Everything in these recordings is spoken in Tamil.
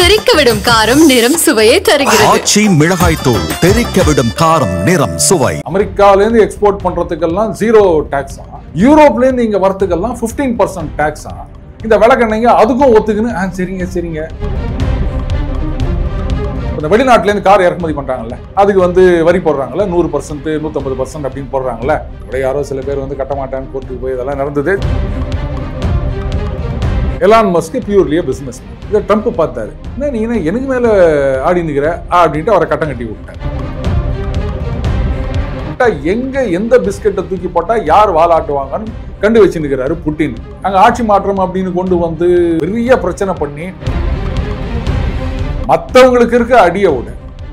தெறிக்கவிடும் காரம் நிறம் சுவையை தருகிறது. ஆச்சி மிளகாய் தூள் தெறிக்கவிடும் காரம் நிறம் சுவை. அமெரிக்கால இருந்து எக்ஸ்போர்ட் பண்றதுக்கெல்லாம் 0 டாக்ஸ். யூரோப்ல இருந்து இங்க வரதுக்கெல்லாம் 15% டாக்ஸ். இந்த விளக்கெண்ணெய்ங்க அதுக்கும் ஒத்துக்குன்னு சரிங்க சரிங்க. இந்த வெளிநாட்டுல இருந்து கார் இறக்குமதி பண்றாங்கல்ல, அதுக்கு வரி போடுறாங்கல்ல, 100% 150% அப்படின்னு போடுறாங்கல்ல. யாரோ சில பேர் கட்ட மாட்டான்னு கோர்ட்டுக்கு போய் இதெல்லாம் நடந்தது. எலான் மஸ்க் பியூர்லியே பிசினஸ். இதை ட்ரம்ப் பார்த்தாரு, என்ன நீ எனக்கு மேல ஆடி நிக்கிற அப்படின்ட்டு அவரை கட்டம் கட்டி விட்டார். எங்க எந்த பிஸ்கெட்டை தூக்கி போட்டா யார் வாலாட்டுவாங்கன்னு கண்டு வச்சு நிற்கிறாரு புட்டின். அங்க ஆட்சி மாற்றம் அப்படின்னு கொண்டு வந்து பெரிய பிரச்சனை பண்ணி மற்றவங்களுக்கு இருக்க அடியை விட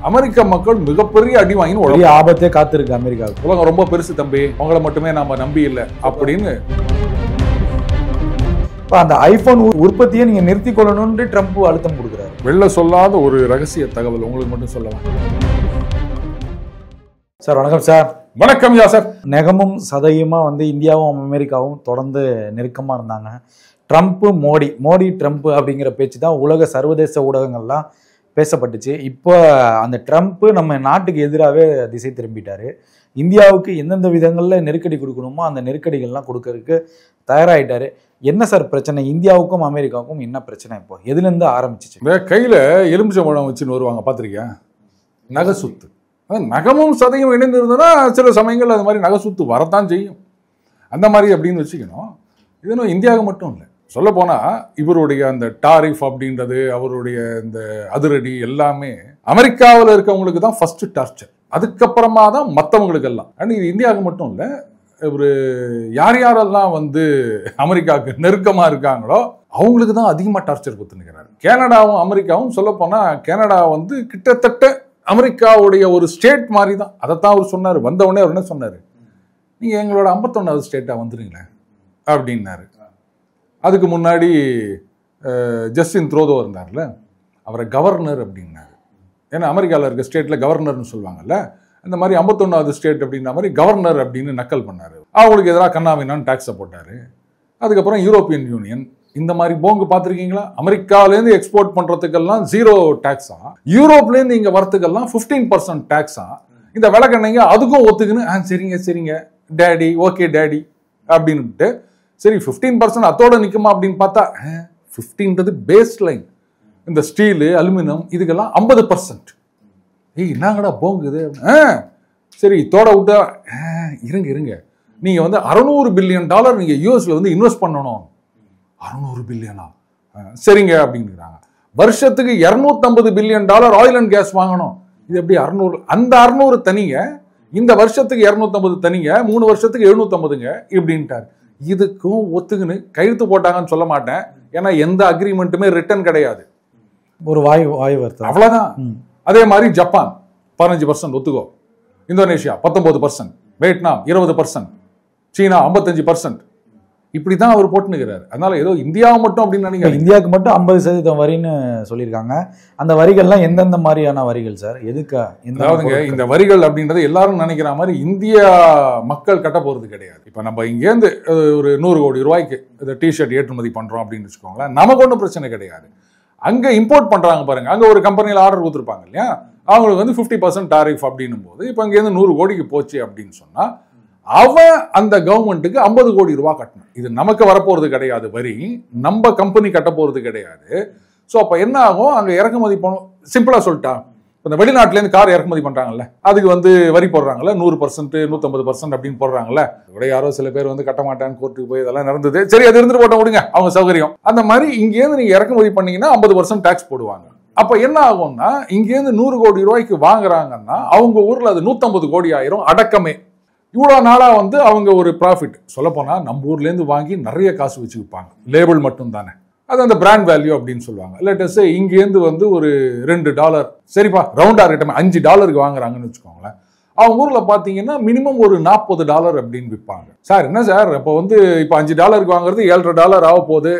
அமெரிக்க மக்கள் மிகப்பெரிய அடி வாங்கி ஆபத்தே காத்திருக்கு அமெரிக்காவுக்கு. உலகம் ரொம்ப பெருசு தம்பி, அவங்கள மட்டுமே நாம நம்பி இல்லை அப்படின்னு அந்த ஐபோன் உற்பத்தியை நீங்க நிறுத்திக் கொள்ளணும்னு ட்ரம்ப் அழுத்தம் கொடுக்கிறாரு. வெளில சொல்லாத ஒரு ரகசிய தகவல் உங்களுக்கு மட்டும் சொல்லலாம். சார் வணக்கம் சார். வணக்கம் யா சார். நெகமும் சதையுமா இந்தியாவும் அமெரிக்காவும் தொடர்ந்து நெருக்கமா இருந்தாங்க. ட்ரம்ப் மோடி ட்ரம்ப் அப்படிங்கிற பேச்சு தான் உலக சர்வதேச ஊடகங்கள்லாம் பேசப்பட்டுச்சு. இப்போ அந்த ட்ரம்ப் நம்ம நாட்டுக்கு எதிராகவே திசை திரும்பிட்டாரு. இந்தியாவுக்கு எந்தெந்த விதங்களில் நெருக்கடி கொடுக்கணுமோ அந்த நெருக்கடிகள்லாம் கொடுக்கறதுக்கு தயாராகிட்டாரு. என்ன சார் பிரச்சனை? இந்தியாவுக்கும் அமெரிக்காவுக்கும் என்ன பிரச்சனை? இப்போ எதுலேருந்து ஆரம்பிச்சிச்சு? இந்த கையில் எலுமிச்சம்பழம் வச்சுன்னு வருவாங்க, பார்த்துருக்கியா? நகைசுத்து. நகமும் சதையும் இணைந்து இருந்ததுன்னா சில சமயங்கள் அது மாதிரி நகைசுத்து வரத்தான் செய்யும். அந்த மாதிரி அப்படின்னு வச்சுக்கணும். இது இந்தியாவுக்கு மட்டும் இல்லை, சொல்ல போனால் இவருடைய அந்த டாரிஃப் அப்படின்றது, அவருடைய இந்த அதிரடி எல்லாமே அமெரிக்காவில் இருக்கவங்களுக்கு தான் ஃபர்ஸ்ட் டார்ச்சர். அதுக்கப்புறமா தான் மற்றவங்களுக்கெல்லாம். அண்ட் இது இந்தியாவுக்கு மட்டும் இல்லை, ஒரு யார் யாரெல்லாம் அமெரிக்காவுக்கு நெருக்கமாக இருக்காங்களோ அவங்களுக்கு தான் அதிகமாக டார்ச்சர் கொடுத்துருக்கிறாரு. கனடாவும் அமெரிக்காவும் சொல்ல போனால் கனடா கிட்டத்தட்ட அமெரிக்காவுடைய ஒரு ஸ்டேட் மாதிரி தான். அதைத்தான் அவர் சொன்னார். வந்தவுடனே அவர் என்ன சொன்னார், நீங்கள் எங்களோட 51வது ஸ்டேட்டாக வந்துடுங்களேன் அப்படின்னாரு. அதுக்கு முன்னாடி ஜஸ்டின் த்ரூடோ இருந்தார்ல, அவரை கவர்னர் அப்படின்னாரு. ஏன்னா அமெரிக்காவில் இருக்க ஸ்டேட்டில் கவர்னர்னு சொல்லுவாங்கல்ல, அந்த மாதிரி 51வது ஸ்டேட் அப்படின்ற மாதிரி கவர்னர் அப்படின்னு நக்கல் பண்ணாரு. அவங்களுக்கு எதிராக கண்ணாவினான்னு டாக்ஸை போட்டாரு. அதுக்கப்புறம் யூரோப்பியன் யூனியன் இந்த மாதிரி போங்கு பார்த்துருக்கீங்களா? அமெரிக்காலேருந்து எக்ஸ்போர்ட் பண்ணுறதுக்கெல்லாம் 0 டாக்ஸா, யூரோப்லேருந்து இங்கே வரத்துக்கெல்லாம் 15% டாக்ஸா. இந்த விளக்கெண்ணெய்ங்க அதுக்கும் ஒத்துக்குன்னு சரிங்க சரிங்க டேடி, ஓகே டேடி அப்படின்ட்டு. சரி 15% அத்தோட நிற்குமா அப்படின்னு பார்த்தா 15ன்றது பேஸ் லைன். இந்த ஸ்டீலு அலுமினியம் இதுக்கெல்லாம் 50%. என்னங்கடா போங்குது? சரி தோட விட்டா இருங்க நீங்க $600 பில்லியன் நீங்க யூஎஸ்ல இன்வெஸ்ட் பண்ணணும். 600 பில்லியனா? சரிங்க அப்படிங்கிறாங்க. வருஷத்துக்கு $250 பில்லியன் ஆயில் அண்ட் கேஸ் வாங்கணும். இது எப்படி 600? அந்த 600 தனிங்க, இந்த வருஷத்துக்கு 250 தனிங்க, 3 வருஷத்துக்கு 750ங்க இப்படின்ட்டார். இதுக்கும் ஒத்துக்குன்னு கையெழுத்து போட்டாங்கன்னு சொல்ல மாட்டேன், ஏன்னா எந்த அக்ரிமெண்ட்டுமே ரிட்டர்ன் கிடையாது. ஒரு வாய் வருது, அவ்வளவுதான். அதே மாதிரி ஜப்பான் 15% ஒத்துக்கோ, இந்தோனேஷியா 19%, வியட்நாம் 20%, சீனா 55%. இப்படிதான் அவர் போட்டுனுக்கிறாரு. அதனால ஏதோ இந்தியாவை மட்டும் அப்படின்னு நினைக்கிறேன். இந்தியாவுக்கு மட்டும் 50% வரின்னு சொல்லியிருக்காங்க. அந்த வரிகள்லாம் எந்தெந்த மாதிரியான வரிகள் சார்? எதுக்கா? அதாவதுங்க, இந்த வரிகள் அப்படின்றது எல்லாரும் நினைக்கிற மாதிரி இந்தியா மக்கள் கட்ட போறது கிடையாது. இப்ப நம்ம இங்கேருந்து ஒரு 100 கோடி ரூபாய்க்கு இந்த டிஷர்ட் ஏற்றுமதி பண்றோம் அப்படின்னு வச்சுக்கோங்களேன், நமக்கு ஒன்றும் பிரச்சனை கிடையாது. அங்க இம்போர்ட் பண்றாங்க பாருங்க, அங்க ஒரு கம்பெனியில் ஆர்டர் கொடுத்துருப்பாங்க இல்லையா, அவங்களுக்கு 50% டாரிஃப் அப்படின்னும் போது இப்போ இங்கேருந்து 100 கோடிக்கு போச்சு அப்படின்னு சொன்னா அவன் அந்த கவர்மெண்ட்டுக்கு 50 கோடி ரூபாய் கட்டணும். இது நமக்கு வரப்போறது கிடையாது வரி, நம்ம கம்பெனி கட்ட போறது கிடையாது. ஸோ அப்போ என்ன ஆகும், அங்கே இறக்குமதி பண்ணும். சிம்பிளா சொல்லிட்டா, இந்த வெளிநாட்டிலேருந்து கார் இறக்குமதி பண்றாங்கல்ல, அதுக்கு வரி போடுறாங்கல்ல, 100% 150% அப்படின்னு போடுறாங்கல்ல. யாரோ சில பேர் கட்ட மாட்டான்னு கோர்ட்டுக்கு போய் இதெல்லாம் நடந்தது. சரி அது இருந்துட்டு போட்ட விடுங்க, அவங்க சௌகரியம். அந்த மாதிரி இங்கேருந்து நீங்க இறக்குமதி பண்ணீங்கன்னா 50% டாக்ஸ் போடுவாங்க. அப்ப என்ன ஆகும்னா, இங்கேருந்து 100 கோடி ரூபாய்க்கு வாங்குறாங்கன்னா அவங்க ஊர்ல அது 150 கோடி ஆயிரும் அடக்கமே. இவ்வளவு நாளா அவங்க ஒரு ப்ராஃபிட். சொல்ல போனா நம்ம ஊர்ல இருந்து வாங்கி நிறைய காசு வச்சு விற்பாங்க, லேபிள் மட்டும் தானே, அது அந்த பிராண்ட் வேல்யூ அப்படின்னு சொல்லுவாங்க. லேட்டஸ்ட் இங்கேருந்து ஒரு $2, சரிப்பா ரவுண்டா இருக்கட்டும் $5 வாங்குறாங்கன்னு வச்சுக்கோங்களேன். அவங்க ஊர்ல பாத்தீங்கன்னா மினிமம் ஒரு $40 அப்படின்னு விற்பாங்க. சார் என்ன சார் இப்போ இப்போ $5 வாங்குறது $7.5 ஆக போகுது,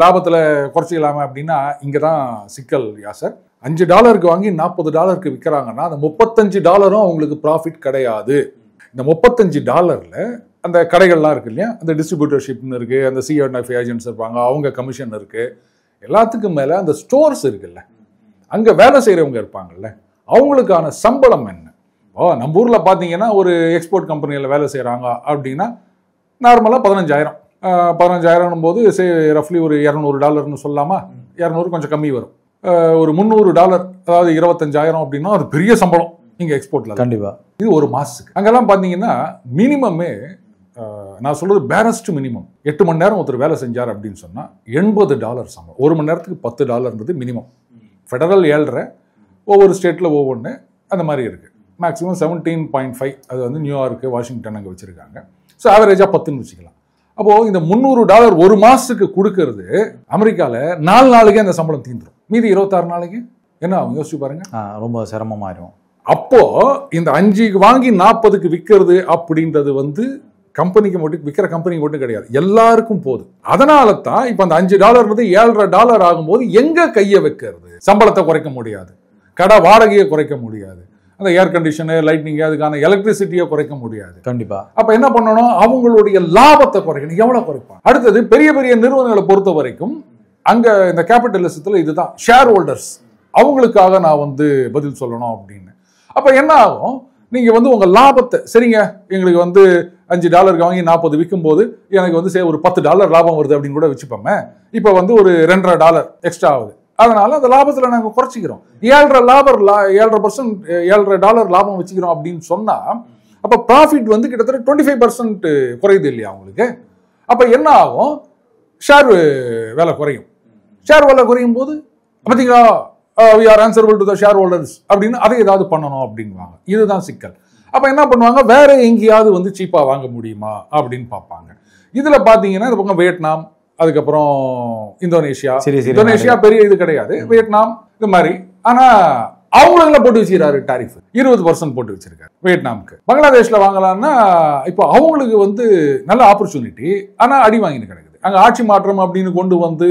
லாபத்துல குறைச்சிக்கலாமே அப்படின்னா இங்கதான் சிக்கல் யா சார். $5 வாங்கி $40 விற்கிறாங்கன்னா அந்த $35 அவங்களுக்கு ப்ராஃபிட் கிடையாது. இந்த $35 அந்த கடைகள்லாம் இருக்கு இல்லையா, அந்த டிஸ்ட்ரிபியூட்டர்ஷிப்னு இருக்கு, அந்த C&F ஏஜென்ட்ஸ் இருப்பாங்க, அவங்க கமிஷன் இருக்கு, எல்லாத்துக்கும் மேல அந்த ஸ்டோர்ஸ் இருக்குல்ல, அங்க வேலை செய்யறவங்க இருப்பாங்கல்ல, அவங்களுக்கான சம்பளம் என்ன? நம்ம ஊர்ல பாத்தீங்கன்னா ஒரு எக்ஸ்போர்ட் கம்பெனியில வேலை செய்யறாங்க அப்படின்னா நார்மலா 15,000 போது ரஃப்லி ஒரு $200 சொல்லலாமா? 200 கொஞ்சம் கம்மி வரும். ஒரு $300, அதாவது 25,000 அப்படின்னா அது பெரிய சம்பளம் இங்க எக்ஸ்போர்ட்ல. கண்டிப்பா. இது ஒரு மாசத்துக்கு. அங்கெல்லாம் பாத்தீங்கன்னா மினிமமே, நான் சொல்றது பேரஸ்ட் மினிமம், 8 மணி நேரம் ஒருத்தர் வேலை செஞ்சார் அப்படின்னு சொன்னா $80 சம்பளம். 1 மணி நேரத்துக்கு $10 மினிமம். ஃபெடரல் 7.5, ஒவ்வொரு ஸ்டேட்ல ஒவ்வொன்று அந்த மாதிரி இருக்கு. மேக்ஸிமம் 17.5, அது வந்து நியூயார்க்கு, வாஷிங்டன் அங்கே வச்சிருக்காங்க. ஸோ ஆவரேஜா 10ன்னு வச்சுக்கலாம். அப்போ இந்த $300 ஒரு மாசத்துக்கு கொடுக்கறது அமெரிக்கால 4 நாளைக்கே அந்த சம்பளம் தீந்துரும். மீதி 26 நாளைக்கு என்ன ஆகும் யோசிச்சு பாருங்க. ரொம்ப சிரமமாயிரும். அப்போ இந்த 5 வாங்கி 40க்கு விற்கிறது அப்படின்றது வந்து கம்பெனிக்கு மட்டும், விற்கிற கம்பெனிக்கு மட்டும் கிடையாது, எல்லாருக்கும் போகுது. அதனால தான் இப்ப அந்த $5 $7.5 ஆகும்போது எங்க கையை வைக்கிறது? சம்பளத்தை குறைக்க முடியாது, கடை வாடகையை குறைக்க முடியாது, அந்த ஏர் கண்டிஷனு, லைட்னிங், அதுக்கான எலக்ட்ரிசிட்டியை குறைக்க முடியாது. கண்டிப்பா. அப்ப என்ன பண்ணணும்? அவங்களுடைய லாபத்தை குறைக்கணும். எவ்வளவு குறைப்பாங்க? அடுத்தது பெரிய பெரிய நிறுவனங்களை பொறுத்த வரைக்கும் அங்க இந்த கேபிட்டலிசத்துல இதுதான் ஷேர் ஹோல்டர்ஸ், அவங்களுக்காக நான் வந்து பதில் சொல்லணும் அப்படின்னு. அப்ப என்ன ஆகும்? நீங்க வந்து உங்க லாபத்தை, சரிங்க எங்களுக்கு வந்து $5 வாங்கி 40 விற்கும் போது எனக்கு வந்து ஒரு $10 லாபம் வருது அப்படின்னு கூட வச்சுப்போமே. இப்ப வந்து ஒரு $2.5 எக்ஸ்ட்ரா ஆகுது. அதனால அந்த லாபத்துல நாங்க குறைச்சிக்கிறோம். $7.5 லாபம் வச்சுக்கிறோம் அப்படின்னு சொன்னா அப்ப ப்ராஃபிட் வந்து கிட்டத்தட்ட 25% குறையுது இல்லையா உங்களுக்கு? அப்ப என்ன ஆகும்? ஷேர் விலை குறையும். ஷேர் விலை குறையும் போது பார்த்தீங்களா, we are answerable to the shareholders அப்படின்னு அதை ஏதாவது பண்ணணும் அப்படின்வாங்க. இதுதான் சிக்கல். அப்ப என்ன பண்ணுவாங்க? வேற எங்கேயாவது வந்து சீப்பா வாங்க முடியுமா அப்படின்னு பார்ப்பாங்க. இதுல பாத்தீங்கன்னா இந்த பக்கம் வியட்நாம், அதுக்கப்புறம் இந்தோனேஷியா. இந்தோனேஷியா பெரிய இது கிடையாது, வியட்நாம் இது மாதிரி. ஆனா அவங்கள போட்டு வச்சிருக்காரு டாரிஃப் 20% போட்டு வச்சிருக்காரு வியட்நாமுக்கு. பங்களாதேஷ்ல வாங்கலாம்னா இப்போ அவங்களுக்கு வந்து நல்ல ஆப்பர்ச்சுனிட்டி, ஆனா அடி வாங்கின்னு கிடக்குது. அங்க ஆட்சி மாற்றம் அப்படின்னு கொண்டு வந்து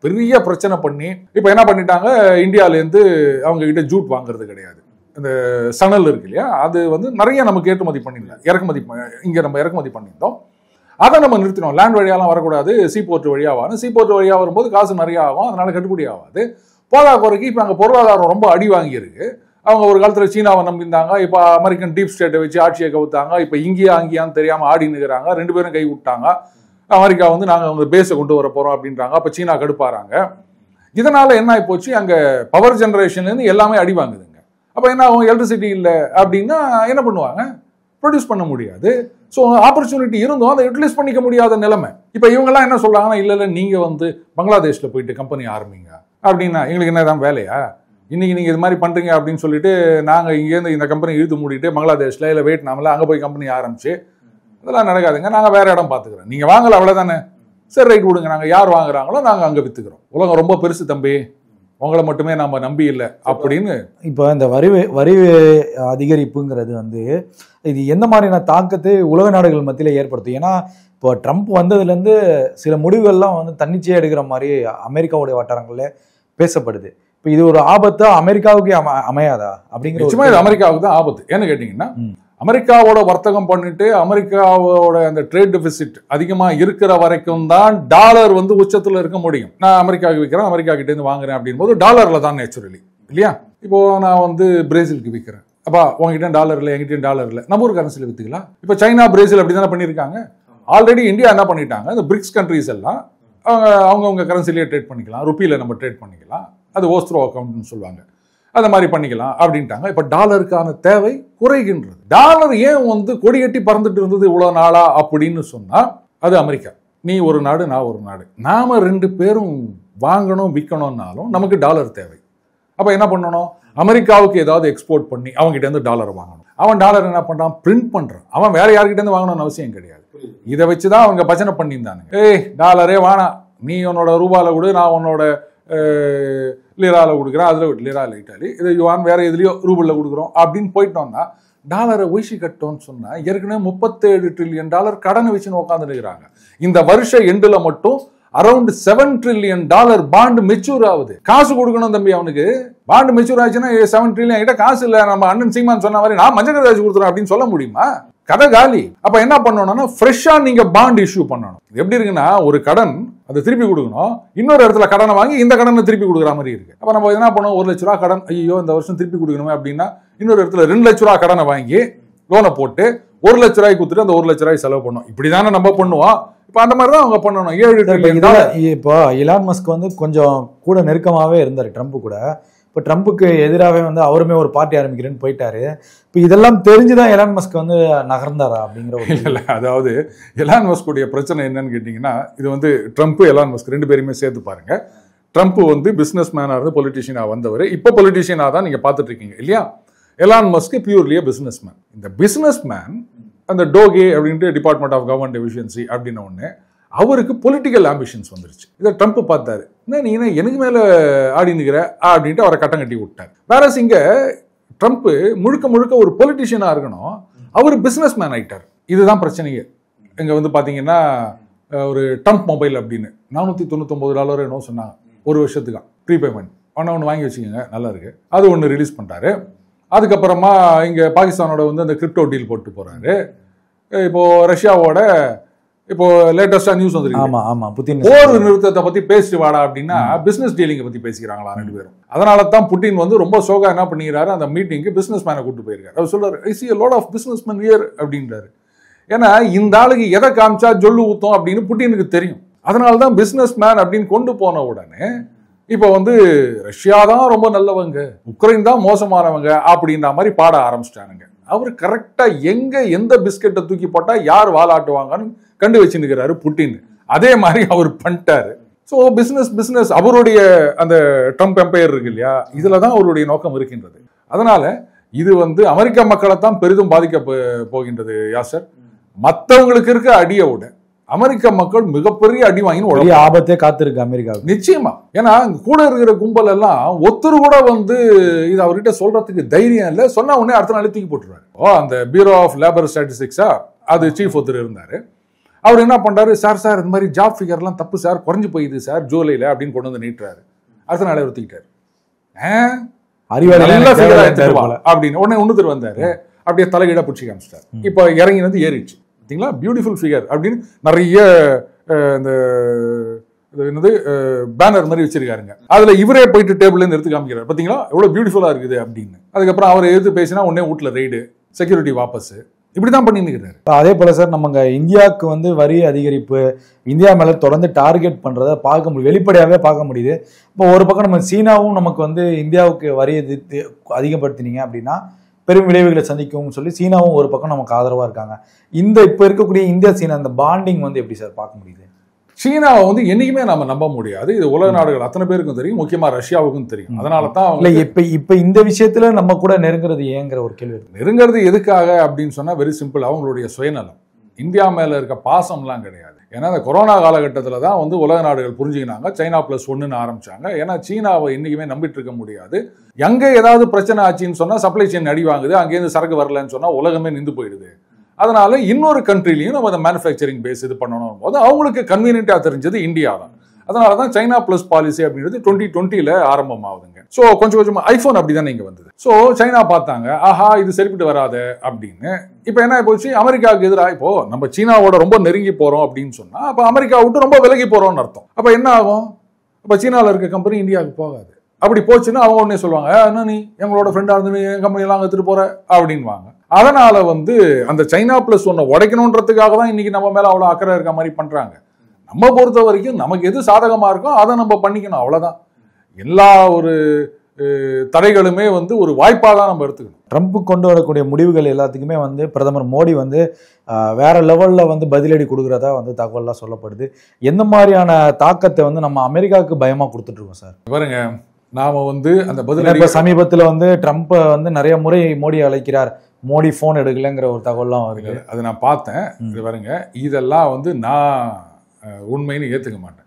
பெரிய பிரச்சனை பண்ணி இப்ப என்ன பண்ணிட்டாங்க, இந்தியால இருந்து அவங்க கிட்ட ஜூட் வாங்குறது கிடையாது. இந்த சணல் இருக்கு இல்லையா, அது வந்து நிறைய நமக்கு ஏற்றுமதி பண்ணிருந்தோம், இங்க நம்ம இறக்குமதி பண்ணியிருந்தோம். அதை நம்ம நிறுத்தினோம். லேண்ட் வழியாலாம் வரக்கூடாது, சீபோர்ட் வழியா வரும். சீபோர்ட் வழியா வரும்போது காசு நிறைய ஆகும், அதனால கட்டுப்படி ஆகாது. போதா குறைக்கு இப்ப அங்க பொருளாதாரம் ரொம்ப அடி வாங்கி இருக்கு. அவங்க ஒரு காலத்துல சீனாவை நம்பியிருந்தாங்க, இப்ப அமெரிக்கன் டீப் ஸ்டேட்டை வச்சு ஆட்சியை கவுத்தாங்க. இப்ப இங்கேயா அங்கேயான்னு தெரியாம ஆடி நிற்கிறாங்க. 2 பேரும் கை விட்டாங்க. அமெரிக்கா வந்து நாங்க அவங்க பேஸை கொண்டு வர போறோம் அப்படின்றாங்க. அப்ப சீனா கடுப்பாறாங்க. இதனால என்ன ஆகி போச்சு, அங்க பவர் ஜெனரேஷன்ல இருந்து எல்லாமே அடி வாங்குதுங்க. அப்ப என்ன ஆகும்? எலக்ட்ரிசிட்டி இல்லை அப்படின்னா என்ன பண்ணுவாங்க? ப்ரொடியூஸ் பண்ண முடியாது. ஸோ ஆப்பர்ச்சுனிட்டி இருந்தும் அதை யூட்டிலைஸ் பண்ணிக்க முடியாத நிலைமை. இப்ப இவங்கெல்லாம் என்ன சொல்றாங்கன்னா, இல்ல நீங்க வந்து பங்களாதேஷ்ல போயிட்டு கம்பெனி ஆரம்பிங்க அப்படின்னா எங்களுக்கு என்னதான் வேலையா? இன்னைக்கு நீங்க இது மாதிரி பண்றீங்க அப்படின்னு சொல்லிட்டு நாங்க இங்கேருந்து இந்த கம்பெனி இழுத்து மூடிட்டு பங்களாதேஷ்ல இல்ல வியட்நாம்ல அங்க போய் கம்பெனி ஆரம்பிச்சு, அதெல்லாம் நடக்காதுங்க, நாங்க வேற இடம் பாத்துக்கிறோம், நீங்க வாங்கல அவ்வளவுதானே, சரி ரைட் விடுங்க, நாங்க யார் வாங்குறாங்களோ நாங்க அங்க வித்துக்கிறோம், உலகம் ரொம்ப பெருசு தம்பி, உங்களை மட்டுமே நம்ம நம்பி இல்லை அப்படின்னு. இப்போ இந்த வரி அதிகரிப்புங்கிறது வந்து இது எந்த மாதிரியான தாக்கத்தை உலக நாடுகள் மத்தியில் ஏற்படுத்தும்? ஏன்னா இப்போ ட்ரம்ப் வந்ததுலேருந்து சில முடிவுகள்லாம் வந்து தன்னிச்சையாக எடுக்கிற மாதிரி அமெரிக்காவுடைய வட்டாரங்களில் பேசப்படுது. இப்போ இது ஒரு ஆபத்தா அமெரிக்காவுக்கு அமையாதா அப்படிங்கிற? நிச்சயமா இது அமெரிக்காவுக்கு தான் ஆபத்து. ஏன்னு கேட்டீங்கன்னா, அமெரிக்காவோட வர்த்தகம் பண்ணிட்டு அமெரிக்காவோட அந்த ட்ரேட் டெபிசிட் அதிகமா இருக்கிற வரைக்கும் தான் டாலர் வந்து உச்சத்துல இருக்க முடியும். நான் அமெரிக்காவுக்கு விற்கிறேன், அமெரிக்கா கிட்ட இருந்து வாங்குறேன் அப்படின் போது டாலர்ல தான் நேச்சுரலி இல்லையா. இப்போ நான் வந்து பிரேசிலுக்கு விற்கிறேன், அப்பா உங்ககிட்ட டாலர் இல்லை, எங்கிட்ட டாலர் இல்லை, நம்ம ஒரு கரன்சியில் வித்துக்கலாம். இப்போ சைனா பிரேசில் அப்படி தானே பண்ணியிருக்காங்க. ஆல்ரெடி இந்தியா என்ன பண்ணிட்டாங்க, இந்த பிரிக்ஸ் கண்ட்ரீஸ் எல்லாம் அவங்க கரன்சிலேயே ட்ரேட் பண்ணிக்கலாம், ருப்பியில நம்ம ட்ரேட் பண்ணிக்கலாம், அது ஓஸ்த்ரோ அக்கௌண்ட்னு சொல்லுவாங்க, அந்த மாதிரி பண்ணிக்கலாம் அப்படின்ட்டாங்க. இப்ப டாலருக்கான தேவை குறைகின்றது. டாலர் ஏன் வந்து கொடிகட்டி பறந்துட்டு இருந்தது இவ்வளவு நாளா அப்படின்னு சொன்னா, அது அமெரிக்கா. நீ ஒரு நாடு, நான் ஒரு நாடு, நாம 2 பேரும் வாங்கணும் விற்கணும்னாலும் நமக்கு டாலர் தேவை. அப்ப என்ன பண்ணணும், அமெரிக்காவுக்கு ஏதாவது எக்ஸ்போர்ட் பண்ணி அவங்க கிட்ட இருந்து டாலர் வாங்கணும். அவன் டாலர் என்ன பண்றான், பிரிண்ட் பண்றான். அவன் வேற யார்கிட்ட இருந்து வாங்கணும்னு அவசியம் கிடையாது. இதை வச்சுதான் அவங்க பச்சனை பண்ணியிருந்தானுங்க. ஏய் டாலரே வேணாம், நீ உன்னோட ரூபால கொடு, நான் உன்னோட லிரால கொடுக்குறேன், அதுல லிரா இல்லை இட்டாலி, இது யுவான் வேற எதுலயோ ரூபல்ல கொடுக்குறோம் அப்படின்னு போயிட்டோம்னா டாலரை ஒய்சி கட்டோம்னு சொன்னா ஏற்கனவே $37 trillion கடனை வச்சுன்னு உட்காந்து இருக்கிறாங்க. இந்த வருஷ எண்டுல மட்டும் அரௌண்ட் $7 trillion பாண்ட் மெச்சூர் ஆகுது. காசு கொடுக்கணும் தம்பி, அவனுக்கு பாண்ட் மெச்சூர் ஆச்சுன்னா 7 trillion கிட்ட காசு இல்ல, நம்ம அண்ணன் சீமான் சொன்ன மாதிரி நான் மஞ்சள் கதாச்சு கொடுத்துறேன் அப்படின்னு சொல்ல முடியுமா? கதை காலி. அப்ப என்ன பண்ணணும்னா ஃப்ரெஷ்ஷா நீங்க பாண்ட் இஷ்யூ பண்ணணும். எப்படி இருக்குன்னா, ஒரு கடன் அதை திருப்பி கொடுக்கணும், இன்னொரு இடத்துல கடனை வாங்கி இந்த கடனை திருப்பி கொடுக்குற மாதிரி இருக்கு. அப்ப நம்ம என்ன பண்ணுவோம், 1 லட்ச ரூபா கடன், ஐயோ இந்த வருஷம் திருப்பி கொடுக்கணுமே அப்படின்னா இன்னொரு இடத்துல 2 லட்ச ரூபா கடனை வாங்கி லோனை போட்டு 1 லட்ச ரூபாய்க்கு கொடுத்துட்டு அந்த 1 லட்ச ரூபாய் செலவு பண்ணுவோம். இப்படிதானே நம்ம பண்ணுவோம். இப்ப அந்த மாதிரி தான் அவங்க பண்ணணும். 7 ட்ரில்லியன். இப்போ எலான் மஸ்க் வந்து கொஞ்சம் கூட நெருக்கமாவே இருந்தாரு ட்ரம்ப் கூட. இப்போ ட்ரம்ப்புக்கு எதிராகவே வந்து அவருமே ஒரு பார்ட்டி ஆரம்பிக்கிறேன்னு போயிட்டாரு. இப்போ இதெல்லாம் தெரிஞ்சுதான் எலான் மஸ்க் வந்து நகர்ந்தாரா அப்படிங்கிற ஒரு இல்லை, அதாவது எலான் மஸ்குடைய பிரச்சனை என்னன்னு கேட்டிங்கன்னா, இது வந்து ட்ரம்ப் எலான் மஸ்க் 2 பேருமே சேர்த்து பாருங்க. ட்ரம்ப் வந்து பிஸ்னஸ் மேனாக இருந்து பொலிட்டிஷியனாக வந்தவர், இப்போ பொலிட்டிஷியனாக தான் நீங்கள் பார்த்துட்டு இருக்கீங்க இல்லையா. எலான் மஸ்க் பியூர்லியே பிஸ்னஸ் மேன். இந்த பிஸ்னஸ் மேன் அந்த டோகே அப்படின்ட்டு டிபார்ட்மெண்ட் ஆஃப் கவர்மெண்ட் எஃபிஷியன்சி அப்படின்ன ஒன்று அவருக்கு பொலிட்டிக்கல் ஆம்பிஷன்ஸ் வந்துருச்சு. இதை ட்ரம்ப் பார்த்தாரு, நீ என்ன எனக்கு மேலே ஆடி நிற்கிற அப்படின்ட்டு அவரை கட்டம் கட்டி விட்டார். வேற இங்க ட்ரம்ப் முழுக்க முழுக்க ஒரு பொலிட்டிஷியனாக இருக்கணும், அவர் பிஸ்னஸ் மேன் ஆயிட்டார். இதுதான் பிரச்சனையே. இங்கே வந்து பார்த்தீங்கன்னா ஒரு ட்ரம்ப் மொபைல் அப்படின்னு $499 என்னோ சொன்னாங்க ஒரு வருஷத்துக்கு ப்ரீபேமெண்ட். ஒன்று வாங்கி வச்சுக்கோங்க, நல்லா இருக்கு. அது ஒன்று ரிலீஸ் பண்ணிட்டாரு. அதுக்கப்புறமா இங்கே பாகிஸ்தானோட வந்து அந்த கிரிப்டோ டீல் போட்டு போறாரு. இப்போ ரஷ்யாவோட இப்போ லேட்டஸ்டா நியூஸ் வந்துருக்கு, போர் நிறுத்தத்தை பத்தி பேசிட்டு வாடா அப்படின்னா பிசினஸ் டீலிங்கை பத்தி பேசிக்கிறாங்களா 2 பேரும். அதனால தான் புட்டின் வந்து ரொம்ப சோகா என்ன பண்ணிக்கிறாரு, அந்த மீட்டிங்கு பிசினஸ் மேனை கூட்டு போயிருக்காரு. அவர் சொல்றாரு, ஐ see a lot of businessmen here அப்படின்றாரு. ஏன்னா இந்த ஆளுக்கு எதை காமிச்சா ஜொல்லு ஊத்தம் அப்படின்னு புட்டினுக்கு தெரியும். அதனால தான் பிசினஸ் மேன் அப்படின்னு கொண்டு போன உடனே இப்போ வந்து ரஷ்யா தான் ரொம்ப நல்லவங்க, உக்ரைன் தான் மோசமானவங்க அப்படின்ற மாதிரி பாட ஆரம்பிச்சிட்டானுங்க. அவர் கரெக்டா எந்த பிஸ்கெட்டை தூக்கி போட்டா யார் வாலாட்டுவாங்கன்னு கண்டு வச்சுருக்கிறாரு புட்டின். அதே மாதிரி அவர் பண்ணிட்டாரு. ஸோ பிசினஸ் அவருடைய அந்த ட்ரம்ப் எம்பையர் இருக்கு இல்லையா, இதுல தான் அவருடைய நோக்கம் இருக்கின்றது. அதனால இது வந்து அமெரிக்க மக்களை தான் பெரிதும் பாதிக்க போகின்றது யாசர். மற்றவங்களுக்கு இருக்க அடியை விட அமெரிக்க மக்கள் மிகப்பெரிய அடி வாங்கி ஆபத்தே காத்திருக்கு அமெரிக்கா நிச்சயமா. ஏன்னா கூட இருக்கிற கும்பல் எல்லாம் ஒருத்தர் கூட வந்து இது அவர்கிட்ட சொல்றதுக்கு தைரியம் இல்லை. சொன்னா உடனே அடுத்த நாளே தூக்கி போட்டுருவாரு. அந்த பியூரோ ஆஃப் லேபர் ஸ்டாட்டிஸ்டிக்ஸா அது சீஃப் ஒருத்தர் இருந்தாரு. அவர் என்ன பண்றாரு, சார் இந்த மாதிரி ஜாப் ஃபிகர்லாம் தப்பு சார், குறைஞ்சு போயிடுது சார் ஜூலைல அப்படின்னு கொண்டு வந்து நீட்டுறாரு. அடுத்த நாளே அவர் தூக்கிட்டாரு. அப்படின்னு உடனே இன்னொருத்தர் வந்தாரு, அப்படியே தலைகீழ பிடிச்சி காமிச்சிட்டாரு. இப்ப இறங்கி வந்து ஏறிடுச்சு. பியூட்டிஃபுல் ஃபிகர் அப்படின்னு நிறைய இந்த என்னது பேனர் மாதிரி வச்சிருக்காருங்க. அதுல இவரே போயிட்டு டேபிள்ல இருந்து எடுத்து காமிக்கிறார், பாத்தீங்களா எவ்வளவு பியூட்டிஃபுல்லா இருக்குது அப்படின்னு. அதுக்கப்புறம் அவர் எதிர்த்து பேசினா உடனே வீட்டுல ரெய்டு, செக்யூரிட்டி வாபஸ், இப்படிதான் பண்ணிருக்கிறாரு. அதே போல சார் நம்ம இந்தியாவுக்கு வந்து வரி அதிகரிப்பு, இந்தியா மேல தொடர்ந்து டார்கெட் பண்றதை பார்க்க முடியும், வெளிப்படையாவே பார்க்க முடியுது. இப்போ ஒரு பக்கம் நம்ம சீனாவும் நமக்கு வந்து இந்தியாவுக்கு வரி அதிகப்படுத்தினீங்க அப்படின்னா பெரும் விளைவுகளை சந்திக்கும் சொல்லி சீனாவும் ஒரு பக்கம் நமக்கு ஆதரவா இருக்காங்க. இப்ப இருக்கக்கூடிய இந்தியா சீனா இந்த பாண்டிங் வந்து எப்படி சார் பார்க்க முடியுது? சீனாவை வந்து என்னைக்குமே நம்ம நம்ப முடியாது. இது உலக நாடுகள் அத்தனை பேருக்கும் தெரியும், முக்கியமா ரஷ்யாவுக்கும் தெரியும். அதனால தான் இப்ப இந்த விஷயத்துல நம்ம கூட நெருங்குறது ஏங்கிற ஒரு கேள்வி. நெருங்கிறது எதுக்காக அப்படின்னு சொன்னா வெரி சிம்பிள், அவங்களுடைய சுயநலம். இந்தியா மேல இருக்க பாசம்லாம் கிடையாது. ஏன்னா இந்த கொரோனா காலகட்டத்தில் தான் வந்து உலக நாடுகள் புரிஞ்சுக்கினாங்க, China +1 ஆரம்பிச்சாங்க. ஏன்னா சீனாவை இன்னைக்குமே நம்பிட்டு இருக்க முடியாது. எங்க ஏதாவது பிரச்சனை ஆச்சுன்னு சொன்னா சப்ளை செயின் அடி வாங்குது, அங்கேருந்து சரக்கு வரலன்னு சொன்னா உலகமே நின்று போயிடுது. அதனால இன்னொரு கண்ட்ரிலையும் நம்ம அந்த மேனுஃபேக்சரிங் பேஸ் இது பண்ணணும் போது அவங்களுக்கு கன்வீனியன்டா தெரிஞ்சது இந்தியா தான். அதனால தான் China Plus பாலிசி அப்படின்றது 2020 ஆரம்பம் ஆகுதுங்க. ஸோ கொஞ்சம் கொஞ்சமா ஐபோன் அப்படிதான் இங்க வந்தது. ஸோ சைனா பார்த்தாங்க, ஆஹா இது சரிப்பட்டு வராத அப்படின்னு. இப்போ என்ன போச்சு, அமெரிக்காவுக்கு எதிராக இப்போ நம்ம சீனாவோட ரொம்ப நெருங்கி போறோம் அப்படின்னு சொன்னா அப்போ அமெரிக்கா விட்டு ரொம்ப விலகி போறோம்னு அர்த்தம். அப்போ என்ன ஆகும், அப்போ சீனாவில் இருக்க கம்பெனி இந்தியாவுக்கு போகாது. அப்படி போச்சுன்னா அவங்க உடனே சொல்லுவாங்க, என்ன நீ எங்களோட ஃப்ரெண்டா இருந்து என் கம்பெனியெல்லாம் எடுத்துட்டு போற அப்படின்வாங்க. அதனால வந்து அந்த China +1 உடைக்கணுன்றதுக்காக தான் இன்னைக்கு நம்ம மேல அவ்வளவு அக்கறை இருக்க மாதிரி பண்றாங்க. நம்ம பொறுத்த வரைக்கும் நமக்கு எது சாதகமா இருக்கோ அதை நம்ம பண்ணிக்கணும், அவ்வளவுதான். எல்லா ஒரு தடைகளுமே வந்து ஒரு வாய்ப்பாக தான் நம்ம எடுத்துக்கணும். ட்ரம்ப் கொண்டு வரக்கூடிய முடிவுகள் எல்லாத்துக்குமே வந்து பிரதமர் மோடி வந்து வேற லெவல்ல வந்து பதிலடி கொடுக்குறதா வந்து தகவல்லாம் சொல்லப்படுது. எந்த மாதிரியான தாக்கத்தை வந்து நம்ம அமெரிக்காவுக்கு பயமா கொடுத்துட்டு இருக்கோம் சார்? பாருங்க, நாம வந்து அந்த பதிலடி சமீபத்தில் வந்து ட்ரம்ப் வந்து நிறைய முறை மோடி அழைக்கிறார், மோடி போன் எடுக்கலங்கிற ஒரு தகவல்லாம் வருது. அது நான் பார்த்தேன். இது பாருங்க, இதெல்லாம் வந்து நான் உண்மைன்னு ஏத்துக்க மாட்டேன்.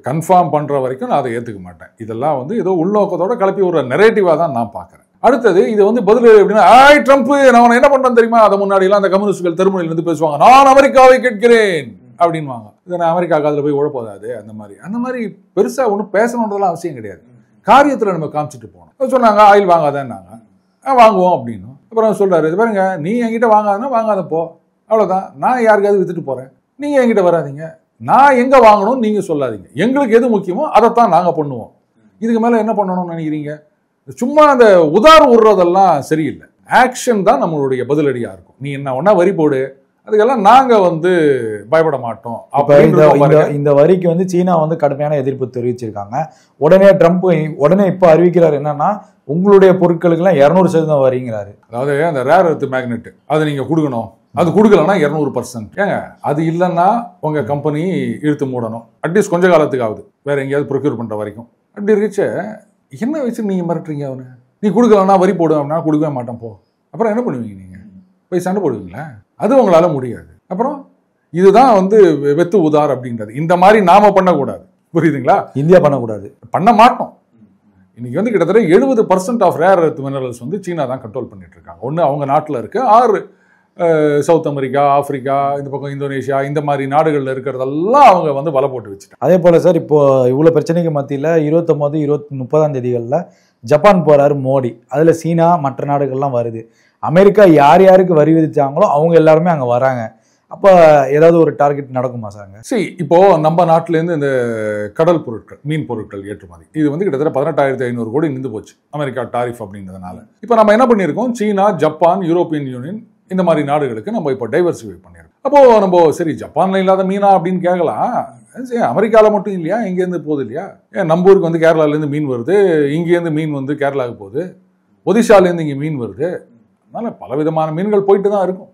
கன்ஃபார்ம் பண்ற வரைக்கும் நான் அதை ஏத்துக்க மாட்டேன். இதெல்லாம் வந்து ஏதோ உள்நோக்கத்தோட கிளப்பி ஒரு நெரேட்டிவா தான் நான் பார்க்கறேன். அடுத்தது இது வந்து பதில் எப்படின்னா, ட்ரம்ப் நான் என்ன பண்றேன் தெரியுமா, அதை முன்னாடி எல்லாம் அந்த கம்யூனிஸ்டுகள் தெருமுனையில் வந்து பேசுவாங்க, நான் அமெரிக்காவை கேட்கிறேன் அப்படின்வாங்க. இதை நான் அமெரிக்காவுக்கு அதில் போய் உழப்போதாது. அந்த மாதிரி பெருசா ஒன்றும் பேசணுன்றதுலாம் அவசியம் கிடையாது. காரியத்தில் நம்ம காமிச்சிட்டு போனோம். சொன்னாங்க ஆயில் வாங்காதேன்னாங்க, வாங்குவோம் அப்படின்னு. அப்புறம் சொல்றாரு, இது பாருங்க, நீ என்கிட்ட வாங்காதுன்னா வாங்காத போ, அவ்வளவுதான். நான் யாருக்காவது வித்துட்டு போறேன், நீங்க என்கிட்ட வராதிங்க. நான் எங்க வாங்கணும்னு நீங்க சொல்லாதீங்க, எங்களுக்கு எது முக்கியமோ அதைத்தான் நாங்க பண்ணுவோம். இதுக்கு மேல என்ன பண்ணணும்னு நினைக்கிறீங்க? சும்மா அந்த உதாரணம் விடுறதெல்லாம் சரியில்லை. ஆக்ஷன் தான் நம்மளுடைய பதிலடியா இருக்கும். நீ என்ன ஒன்னா வரி போடு, அதுக்கெல்லாம் நாங்க பயப்பட மாட்டோம். இந்த வரிக்கு சீனா கடுமையான எதிர்ப்பு தெரிவிச்சிருக்காங்க. உடனே ட்ரம்ப் இப்ப அறிவிக்கிறார் என்னன்னா, உங்களுடைய பொருட்களுக்கு எல்லாம் 200% வரிங்கிறாரு. அதாவது அந்த ரேர் எர்த் மேக்னெட் அது நீங்க கொடுக்கணும், அது கொடுக்கலன்னா 200%. ஏங்க அது இல்லைன்னா உங்க கம்பெனி இழுத்து மூடணும், அட்லீஸ்ட் கொஞ்ச காலத்துக்காவது வேற எங்கேயாவது ப்ரொக்யூர் பண்ற வரைக்கும். அப்படி இருந்துச்சு என்ன வச்சு நீங்க மிரட்டுறீங்க அவனை? நீ கொடுக்கலன்னா வரி போடுவேன் அப்படின்னா கொடுக்கவே மாட்டேன் போ. அப்புறம் என்ன பண்ணுவீங்க? நீங்க போய் சண்டை போடுவீங்களா? அது உங்களால முடியாது. அப்புறம் இதுதான் வெத்து உதார் அப்படின்றது. இந்த மாதிரி நாம பண்ணக்கூடாது, புரியுதுங்களா? இந்தியா பண்ணக்கூடாது, பண்ண மாட்டோம். இன்னைக்கு கிட்டத்தட்ட 70% ஆஃப் ரேர் எர்த் மினரல்ஸ் சீனா தான் கண்ட்ரோல் பண்ணிட்டு இருக்காங்க. ஒன்று அவங்க நாட்டில் இருக்கு, ஆறு சவுத் அமெரிக்கா, ஆப்பிரிக்கா, இந்த பக்கம் இந்தோனேஷியா, இந்த மாதிரி நாடுகளில் இருக்கிறதெல்லாம் அவங்க வலை போட்டு வச்சுட்டாங்க. அதே போல சார், இப்போ இவ்வளோ பிரச்சனைக்கு மத்தியில் 29, 30 தேதிகளில் ஜப்பான் போறாரு மோடி. அதுல சீனா மற்ற நாடுகள்லாம் வருது. அமெரிக்கா யார் யாருக்கு வரி விதிச்சாங்களோ அவங்க எல்லாருமே அங்க வராங்க. அப்ப ஏதாவது ஒரு டார்கெட் நடக்குமா சார்? சரி, இப்போ நம்ம நாட்டிலேருந்து இந்த கடல் பொருட்கள், மீன் பொருட்கள் ஏற்றுமதி இது கிட்டத்தட்ட 18,500 கோடி நின்று போச்சு அமெரிக்கா டாரிஃப் அப்படின்றதுனால. இப்போ நம்ம என்ன பண்ணியிருக்கோம், சீனா, ஜப்பான், யூரோப்பியன் யூனியன் இந்த மாதிரி நாடுகளுக்கு நம்ம இப்போ டைவர்சிஃபை பண்ணியிருக்கோம். அப்போ நம்ம சரி ஜப்பான்ல இல்லாத மீனா அப்படின்னு கேட்கலாம். அமெரிக்காவில் மட்டும் இல்லையா, இங்கேருந்து போகுது இல்லையா? ஏன் நம்ம ஊருக்கு கேரளாலேருந்து மீன் வருது, இங்கேருந்து மீன் கேரளாவுக்கு போகுது, ஒடிசாலேருந்து இங்கே மீன் வருது. அதனால பலவிதமான மீன்கள் போயிட்டு தான் இருக்கும்.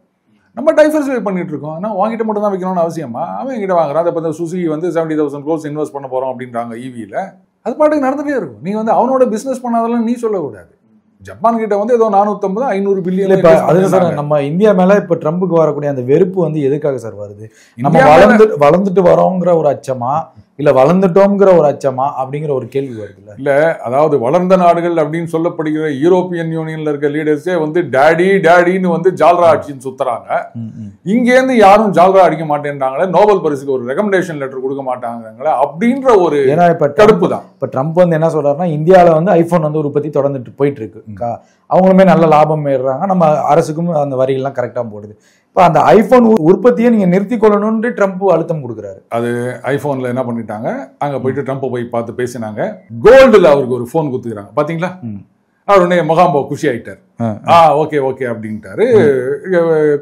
நம்ம டைவர்சிஃபை பண்ணிட்டு இருக்கோம். ஆனால் வாங்கிட்டு மட்டும் தான் வைக்கணும்னு அவசியமா? அவன் எங்கிட்ட வாங்குறான். அதை சுசுகி 70,000 crores இன்வெஸ்ட் பண்ண போறோம் அப்படின்றாங்க ஈவியில். அது பாட்டுக்கு நடந்துட்டே இருக்கும். நீ அவனோட பிசினஸ் பண்ணாதெல்லாம் நீ சொல்லக்கூடாது. ஜப்பான் கிட்ட ஏதோ 450, 500 பில்லியன். அது சார், நம்ம இந்தியா மேல இப்ப ட்ரம்புக்கு வரக்கூடிய அந்த வெறுப்பு எதுக்காக சார் வருது? நம்ம வளர்ந்துட்டு வரோங்கிற ஒரு அச்சமா, இல்ல வளர்ந்துட்டோங்கிற ஒரு அச்சமா அப்படிங்கிற ஒரு கேள்வி வருது. இல்ல, அதாவது வளர்ந்த நாடுகள் அப்படின்னு சொல்லப்படுகிற யூரோப்பியன் யூனியன்ல இருக்க லீடர்ஸே டேடி டேடின்னு ஜால்ரா அடிச்சுன்னு சுத்துறாங்க. இங்கேருந்து யாரும் ஜால்ரா அடிக்க மாட்டேன்றாங்களே, நோபல் பரிசுக்கு ஒரு ரெக்கமெண்டேஷன் லெட்டர் கொடுக்க மாட்டாங்களே அப்படின்ற ஒரு கடுப்பு தான். இப்ப ட்ரம்ப் என்ன சொல்றாருன்னா, இந்தியாவில ஐபோன் உற்பத்தி தொடர்ந்துட்டு போயிட்டு இருக்கு, அவங்களுமே நல்ல லாபம் ஏறுறாங்க, நம்ம அரசுக்கும் அந்த வரிகள்லாம் கரெக்டா போடுது. இப்போ அந்த ஐபோன் உற்பத்தியை நீங்க நிறுத்தி கொள்ளணும்னு ட்ரம்ப் அழுத்தம் கொடுக்குறாரு. அது ஐபோன்ல என்ன பண்ணிட்டாங்க, அங்க போயிட்டு ட்ரம்ப் போய் பார்த்து பேசினாங்க. கோல்டுல அவருக்கு ஒரு போன் குத்துக்கிறாங்க பாத்தீங்களா? அவர் உடனே முகாம்போ குஷி ஆயிட்டார். ஓகே ஓகே அப்படின்ட்டாரு.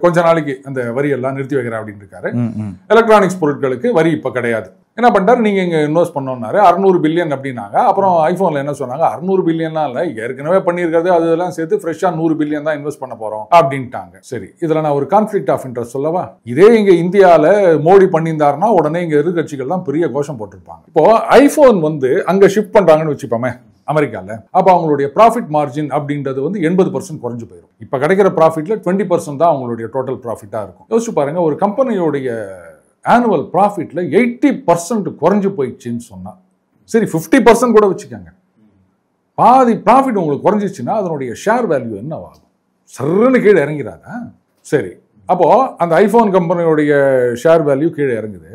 கொஞ்ச நாளைக்கு அந்த வரி எல்லாம் நிறுத்தி வைக்கிறேன் அப்படின்னு இருக்காரு. எலக்ட்ரானிக்ஸ் பொருட்களுக்கு வரி இப்ப கிடையாது. என்ன பண்ணிட்டாரு, நீங்க இங்க இன்வெஸ்ட் பண்ணோம்னாரு 600 பில்லியன் அப்படின்னாங்க. அப்புறம் ஐபோன்ல என்ன சொன்னாங்க, 600 பில்லியன்லாம் இல்ல, ஏற்கனவே பண்ணியிருக்கிறது அதெல்லாம் சேர்த்து ஃப்ரெஷ்ஷா 100 பில்லியன் தான் இன்வெஸ்ட் பண்ண போறோம் அப்படின்ட்டாங்க. சரி, இதுல நான் ஒரு கான்ஃபிளிக்ட் ஆஃப் இன்ட்ரெஸ்ட் சொல்லவா? இதே இங்க இந்தியால மோடி பண்ணியிருந்தாருன்னா உடனே இங்க எதிர்கட்சிகள் தான் பெரிய கோஷம் போட்டிருப்பாங்க. இப்போ ஐபோன் அங்க ஷிஃப்ட் பண்றாங்கன்னு வச்சுப்போமே அமெரிக்கால, அப்ப அவங்களுடைய ப்ராஃபிட் மார்ஜின் அப்படின்றது 80% குறைஞ்சு போயிடும். இப்ப கிடைக்கிற ப்ராஃபிட்ல 20% தான் அவங்களுடைய டோட்டல் ப்ராஃபிட்டா இருக்கும். யோசிச்சு பாருங்க, ஒரு கம்பெனியோடைய ஆனுவல் ப்ராஃபிட்ல 80% குறைஞ்சு போயிடுச்சுன்னு சொன்னா, சரி 50% கூட வச்சுக்கோங்க, பாதி ப்ராஃபிட் உங்களுக்கு குறைஞ்சிச்சுன்னா அதனுடைய ஷேர் வேல்யூ என்ன ஆகும்? சர்ன்னு கீழே இறங்கிறாதா? சரி, அப்போ அந்த ஐபோன் கம்பெனியோடைய ஷேர் வேல்யூ கீழே இறங்குது.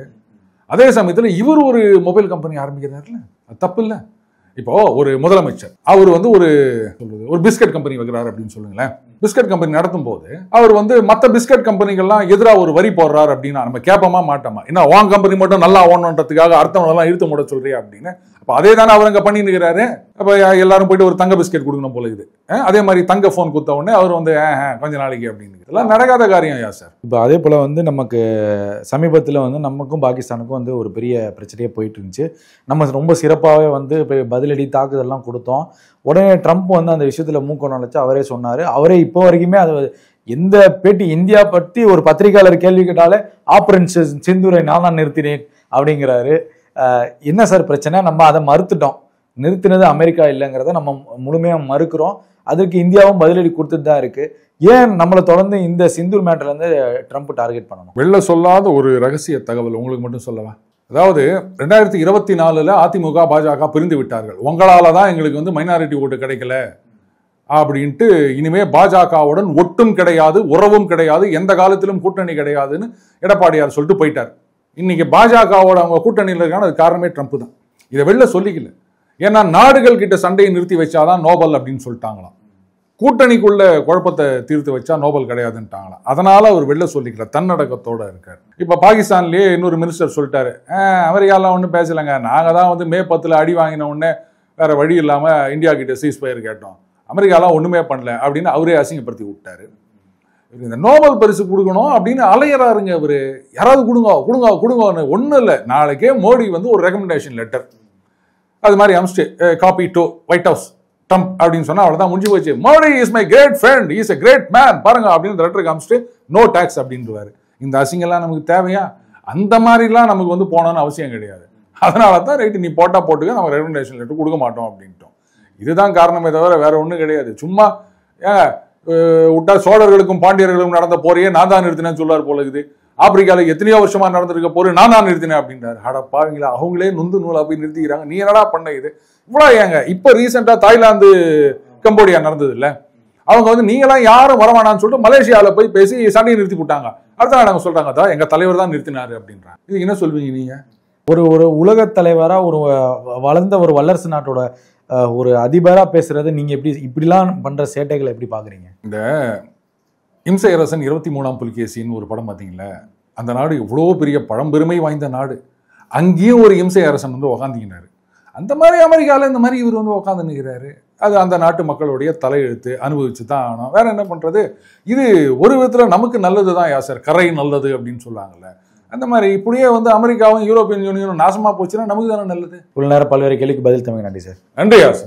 அதே சமயத்தில் இவர் ஒரு மொபைல் கம்பெனி ஆரம்பிக்கிறாருல, அது தப்பு இல்லை. இப்போ ஒரு முதலமைச்சர் அவர் ஒரு பிஸ்கட் கம்பெனி வைக்கிறாரு அப்படின்னு சொல்லுங்களேன். பிஸ்கட் கம்பெனி நடத்தும் போது அவர் மற்ற பிஸ்கட் கம்பெனிகள்லாம் எதிராக ஒரு வரி போடுறாரு அப்படின்னா நம்ம கேட்போமா மாட்டோமா? என்ன உன் கம்பெனி மட்டும் நல்லா ஓடணுன்றதுக்காக அடுத்தவங்க இழுத்து மூட சொல்றியா அப்படின்னு. அப்ப அதே தானே அவர் அங்க பண்ணிட்டு இருக்கிறாரு. அப்ப எல்லாரும் போயிட்டு ஒரு தங்க பிஸ்கெட் கொடுக்கணும் போல இது. அதே மாதிரி தங்க போன் குத்த உடனே அவர் கொஞ்ச நாளைக்கு அப்படின்னு இதெல்லாம் நடக்காத காரியம் யா சார். இப்போ அதே போல நமக்கு சமீபத்தில் நமக்கும் பாகிஸ்தானுக்கும் ஒரு பெரிய பிரச்சனையே போயிட்டு இருந்துச்சு. நம்ம ரொம்ப சிறப்பாகவே பதிலடி தாக்குதல்லாம் கொடுத்தோம். உடனே ட்ரம்ப் அந்த விஷயத்துல மூக்க நுழைச்சு அவரே சொன்னாரு. அவரே இப்போ வரைக்குமே அது எந்த பேட்டி இந்தியா பற்றி ஒரு பத்திரிகையாளர் கேள்வி கேட்டாலே ஆபரேஷன் சிந்தூரை நான் தான் நிறுத்தினேன் அப்படிங்கிறாரு. என்ன சார் பிரச்சனை? நம்ம அதை மறுத்துட்டோம். நிறுத்தினது அமெரிக்கா இல்லைங்கிறத நம்ம முழுமையாக மறுக்கிறோம். அதற்கு இந்தியாவும் பதிலடி கொடுத்துட்டு தான் இருக்கு. ஏன் நம்மளை தொடர்ந்து இந்த சிந்தூர் மேட்டர்ல இருந்து ட்ரம்ப் டார்கெட் பண்ணணும்? வெளில சொல்லாத ஒரு ரகசிய தகவல் உங்களுக்கு மட்டும் சொல்லவா? அதாவது 2024 அதிமுக பாஜக பிரிந்து விட்டார்கள். உங்களால தான் எங்களுக்கு மைனாரிட்டி ஓட்டு கிடைக்கல அப்படின்ட்டு, இனிமே பாஜகவுடன் ஒட்டும் கிடையாது, உறவும் கிடையாது, எந்த காலத்திலும் கூட்டணி கிடையாதுன்னு எடப்பாடியார் சொல்லிட்டு போயிட்டார். இன்னைக்கு பாஜகவோட அவங்க கூட்டணியில் இருக்கான அது காரணமே ட்ரம்ப் தான். இதை வெளில சொல்லிக்கல. ஏன்னா நாடுகள் கிட்ட சண்டையை நிறுத்தி வச்சாதான் நோபல் அப்படின்னு சொல்லிட்டாங்களாம். கூட்டணிக்குள்ள குழப்பத்தை தீர்த்து வச்சா நோபல் கிடையாதுன்ட்டாங்களாம். அதனால அவர் வெளில சொல்லிக்கல, தன்னடக்கத்தோட இருக்காரு. இப்ப பாகிஸ்தான்லயே இன்னொரு மினிஸ்டர் சொல்லிட்டாரு, அமெரிக்காலாம் ஒன்றும் பேசலைங்க, நாங்க தான் வந்து மே 10 அடி வாங்கின உடனே வேற வழி இல்லாம இந்தியா கிட்ட சீஸ் ஃபயர் கேட்டோம், அமெரிக்காலாம் ஒண்ணுமே பண்ணல அப்படின்னு அவரே அசிங்கப்படுத்தி விட்டாரு. இந்த நோபல் பரிசு கொடுக்கணும் அப்படின்னு அலையறாருங்க அவரு. யாராவது கொடுங்க கொடுங்க கொடுங்கன்னு. ஒன்றும் இல்லை, நாளைக்கே மோடி வந்து ஒரு ரெக்கமெண்டேஷன் லெட்டர் அது மாதிரி அமிச்சிட்டு copy to White House Trump அப்படின்னு சொன்னா அவ்வளவுதான், முடிஞ்சு போச்சு. Modi is my great friend, is a great man பாருங்க அப்படின்னு லெட்டர் காமிச்சிட்டு நோ டாக்ஸ் அப்படின்றாரு. இந்த அசிங்கெல்லாம் நமக்கு தேவையா? அந்த மாதிரிலாம் நமக்கு வந்து போனோன்னு அவசியம் கிடையாது. அதனால தான் ரைட்டு நீ போட்டா போட்டுக்க, நம்ம ரெக்கமெண்டேஷன் லெட்டர் கொடுக்க மாட்டோம் அப்படின்ட்டோம். இதுதான் காரணமே தவிர வேற ஒன்றும் கிடையாது. சும்மா விட்டா சோழர்களுக்கும் பாண்டியர்களுக்கும் நடந்த போரையே நான் தான் நிறுத்தினேன்னு சொல்லார் போல இருக்குது. ஆப்பிரிக்காவில் எத்தனையோ வருஷமா நடந்திருக்க போரு நான் தான் நிறுத்தினேன் அப்படின்றாரு. அட பாவீங்களா, அவங்களே நொந்து நூலா போய் நிறுத்திக்கிறாங்க, நீ என்னடா பண்ண இது இவ்வளோ ஏங்க? இப்போ ரீசெண்டா தாய்லாந்து கம்போடியா நடந்தது இல்லை, அவங்க வந்து நீங்களாம் யாரும் வரவானான்னு சொல்லிட்டு மலேசியாவில் போய் பேசி சண்டையை நிறுத்தி போட்டாங்க. அடுத்த நாங்கள் சொல்றாங்க தான் எங்க தலைவர் தான் நிறுத்தினாரு அப்படின்றாங்க. இது என்ன சொல்வீங்க நீங்க? ஒரு உலக தலைவரா, ஒரு வளர்ந்த ஒரு வல்லரசு நாட்டோட ஒரு அதிபரா பேசுறது நீங்க இப்படிலாம் பண்ற சேட்டைகளை எப்படி பாக்குறீங்க? இந்த இம்சை அரசன் 23ஆம் புலிகேசின்னு ஒரு படம் பார்த்தீங்களா? அந்த நாடு எவ்வளோ பெரிய பழம்பெருமை வாய்ந்த நாடு, அங்கேயும் ஒரு இம்சை அரசன் வந்து உக்காந்திக்கினாரு. அந்த மாதிரி அமெரிக்காவில் இந்த மாதிரி இவர் வந்து உட்காந்து நிற்கிறாரு. அது அந்த நாட்டு மக்களுடைய தலையெழுத்து, அனுபவிச்சு தான் ஆகணும், வேற என்ன பண்றது. இது ஒரு விதத்தில் நமக்கு நல்லது தான் யாசர், கரை நல்லது அப்படின்னு சொல்லுவாங்கல்ல. அந்த மாதிரி இப்படியே வந்து அமெரிக்காவும் யூரோப்பியன் யூனியனும் நாசமா போச்சுன்னா நமக்கு தானே நல்லது. இவ்வளவு நேரம் பல்வேறு கேள்விக்கு பதில் தமிழ். நன்றி சார். நன்றி யாசர்.